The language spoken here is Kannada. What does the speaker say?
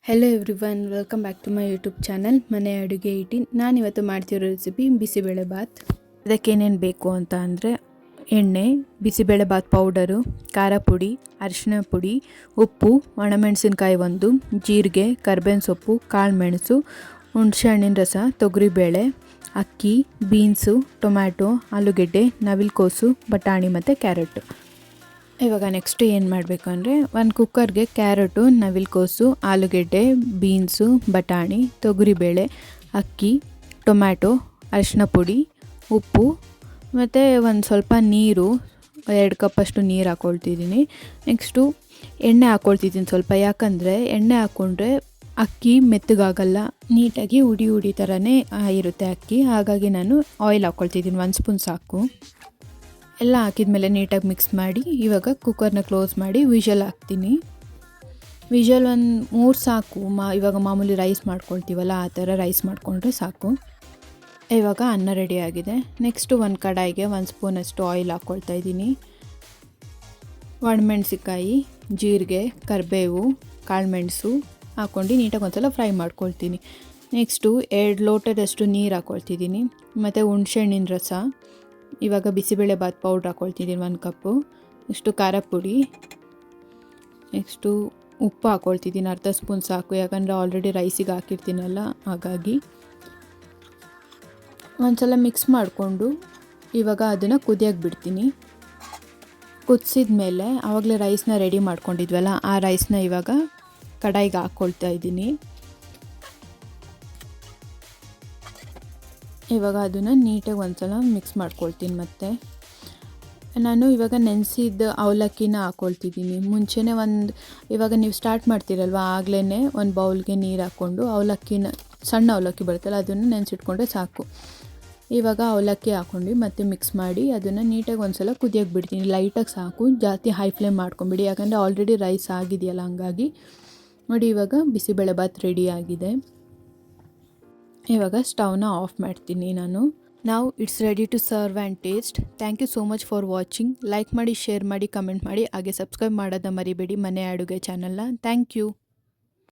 Hello everyone, welcome back to my YouTube channel ಮನೆ ಅಡುಗೆ 18. ನಾನಿವತ್ತು ಮಾಡ್ತಿರೋ ರೆಸಿಪಿ ಬಿಸಿಬೇಳೆ ಬಾತ್. ಅದಕ್ಕೇನೇನು ಬೇಕು ಅಂತ ಅಂದರೆ ಎಣ್ಣೆ, ಬಿಸಿಬೇಳೆ ಬಾತ್ ಪೌಡರು, ಖಾರ ಪುಡಿ, ಅರಿಶಿನ ಪುಡಿ, ಉಪ್ಪು, ಒಣಮೆಣಸಿನ್ಕಾಯಿ 1, ಜೀರಿಗೆ, ಕರ್ಬೇವಿನ ಸೊಪ್ಪು, ಕಾಳು ಮೆಣಸು, ಹುಣಸೆ ಹಣ್ಣಿನ ರಸ, ತೊಗರಿಬೇಳೆ, ಅಕ್ಕಿ, ಬೀನ್ಸು, ಟೊಮ್ಯಾಟೊ, ಆಲೂಗೆಡ್ಡೆ, ನವಿಲುಕೋಸು, ಬಟಾಣಿ ಮತ್ತು ಕ್ಯಾರೆಟು. ಇವಾಗ ನೆಕ್ಸ್ಟ್ ಏನು ಮಾಡಬೇಕು ಅಂದರೆ ಒಂದು ಕುಕ್ಕರ್ಗೆ ಕ್ಯಾರೆಟು, ನವಿಲುಕೋಸು, ಆಲೂಗೆಡ್ಡೆ, ಬೀನ್ಸು, ಬಟಾಣಿ, ತೊಗರಿಬೇಳೆ, ಅಕ್ಕಿ, ಟೊಮ್ಯಾಟೊ, ಅರಿಶಿನ ಪುಡಿ, ಉಪ್ಪು ಮತ್ತು ಒಂದು ಸ್ವಲ್ಪ ನೀರು, 2 ಕಪ್ಪಷ್ಟು ನೀರು ಹಾಕ್ಕೊಳ್ತಿದ್ದೀನಿ. ನೆಕ್ಸ್ಟು ಎಣ್ಣೆ ಹಾಕ್ಕೊಳ್ತಿದ್ದೀನಿ ಸ್ವಲ್ಪ, ಯಾಕಂದರೆ ಎಣ್ಣೆ ಹಾಕ್ಕೊಂಡ್ರೆ ಅಕ್ಕಿ ಮೆತ್ತಗಾಗಲ್ಲ, ನೀಟಾಗಿ ಉಡಿ ಥರನೇ ಇರುತ್ತೆ ಅಕ್ಕಿ. ಹಾಗಾಗಿ ನಾನು ಆಯಿಲ್ ಹಾಕ್ಕೊಳ್ತಿದ್ದೀನಿ, 1 ಸ್ಪೂನ್ ಸಾಕು. ಎಲ್ಲ ಹಾಕಿದ್ಮೇಲೆ ನೀಟಾಗಿ ಮಿಕ್ಸ್ ಮಾಡಿ ಇವಾಗ ಕುಕ್ಕರ್ನ ಕ್ಲೋಸ್ ಮಾಡಿ ವಿಷಲ್ ಹಾಕ್ತೀನಿ. ವಿಷಲ್ ಒಂದು 3 ಸಾಕು. ಇವಾಗ ಮಾಮೂಲಿ ರೈಸ್ ಮಾಡ್ಕೊಳ್ತೀವಲ್ಲ ಆ ಥರ ರೈಸ್ ಮಾಡಿಕೊಂಡ್ರೆ ಸಾಕು. ಇವಾಗ ಅನ್ನ ರೆಡಿಯಾಗಿದೆ. ನೆಕ್ಸ್ಟು ಒಂದು ಕಡಾಯಿಗೆ 1 ಸ್ಪೂನಷ್ಟು ಆಯಿಲ್ ಹಾಕ್ಕೊಳ್ತಾ ಇದ್ದೀನಿ. ಒಣಮೆಣಸಿಕಾಯಿ, ಜೀರಿಗೆ, ಕರಿಬೇವು, ಕಾಳುಮೆಣಸು ಹಾಕ್ಕೊಂಡು ನೀಟಾಗಿ ಒಂದ್ಸಲ ಫ್ರೈ ಮಾಡ್ಕೊಳ್ತೀನಿ. ನೆಕ್ಸ್ಟು 2 ಲೋಟದಷ್ಟು ನೀರು ಹಾಕ್ಕೊಳ್ತಿದ್ದೀನಿ ಮತ್ತು ಹುಣಸೆಹಣ್ಣಿನ ರಸ. ಇವಾಗ ಬಿಸಿಬೇಳೆ ಬಾತ್ ಪೌಡ್ರ್ ಹಾಕ್ಕೊಳ್ತಿದ್ದೀನಿ 1 ಕಪ್ಪು. ನೆಕ್ಸ್ಟು ಖಾರ ಪುಡಿ, ನೆಕ್ಸ್ಟು ಉಪ್ಪು ಹಾಕ್ಕೊಳ್ತಿದ್ದೀನಿ 1/2 ಸ್ಪೂನ್ ಸಾಕು, ಯಾಕಂದರೆ ಆಲ್ರೆಡಿ ರೈಸಿಗೆ ಹಾಕಿರ್ತೀನಲ್ಲ ಹಾಗಾಗಿ. ಒಂದ್ಸಲ ಮಿಕ್ಸ್ ಮಾಡಿಕೊಂಡು ಇವಾಗ ಅದನ್ನು ಕುದಿಯೋಕ್ಕೆ ಬಿಡ್ತೀನಿ. ಕುದಿಸಿದ ಮೇಲೆ ಆವಾಗಲೇ ರೈಸ್ನ ರೆಡಿ ಮಾಡ್ಕೊಂಡಿದ್ವಲ್ಲ ಆ ರೈಸ್ನ ಇವಾಗ ಕಡಾಯಿಗೆ ಹಾಕ್ಕೊಳ್ತಾ ಇದ್ದೀನಿ. ಇವಾಗ ಅದನ್ನು ನೀಟಾಗಿ ಒಂದ್ಸಲ ಮಿಕ್ಸ್ ಮಾಡ್ಕೊಳ್ತೀನಿ. ಮತ್ತು ನಾನು ಇವಾಗ ನೆನೆಸಿದ ಅವಲಕ್ಕಿನ ಹಾಕ್ಕೊಳ್ತಿದ್ದೀನಿ. ಮುಂಚೆನೇ ಇವಾಗ ನೀವು ಸ್ಟಾರ್ಟ್ ಮಾಡ್ತೀರಲ್ವ ಆಗಲೇ ಒಂದು ಬೌಲ್ಗೆ ನೀರು ಹಾಕ್ಕೊಂಡು ಅವಲಕ್ಕಿನ, ಸಣ್ಣ ಅವಲಕ್ಕಿ ಬರುತ್ತಲ್ಲ ಅದನ್ನು ನೆನೆಸಿಟ್ಕೊಂಡ್ರೆ ಸಾಕು. ಇವಾಗ ಅವಲಕ್ಕಿ ಹಾಕ್ಕೊಂಡು ಮತ್ತೆ ಮಿಕ್ಸ್ ಮಾಡಿ ಅದನ್ನು ನೀಟಾಗಿ ಒಂದ್ಸಲ ಕುದಿಯೋಕ್ಕೆ ಬಿಡ್ತೀನಿ. ಲೈಟಾಗಿ ಸಾಕು, ಜಾಸ್ತಿ ಹೈ ಫ್ಲೇಮ್ ಮಾಡ್ಕೊಂಬಿಡಿ, ಯಾಕಂದರೆ ಆಲ್ರೆಡಿ ರೈಸ್ ಆಗಿದೆಯಲ್ಲ ಹಂಗಾಗಿ. ನೋಡಿ ಇವಾಗ ಬಿಸಿಬೇಳೆ ಬಾತ್ ರೆಡಿ ಆಗಿದೆ. ಇವಾಗ ಸ್ಟವ್ನ ಆಫ್ ಮಾಡ್ತೀನಿ ನಾನು. ನಾವು it's ready to serve and taste. Thank you so much for watching. Like ಮಾಡಿ, ಶೇರ್ ಮಾಡಿ, ಕಮೆಂಟ್ ಮಾಡಿ, ಹಾಗೆ ಸಬ್ಸ್ಕ್ರೈಬ್ ಮಾಡೋದನ್ನ ಮರಿಬೇಡಿ ಮನೆ ಅಡುಗೆ ಚಾನಲ್ನ. Thank you.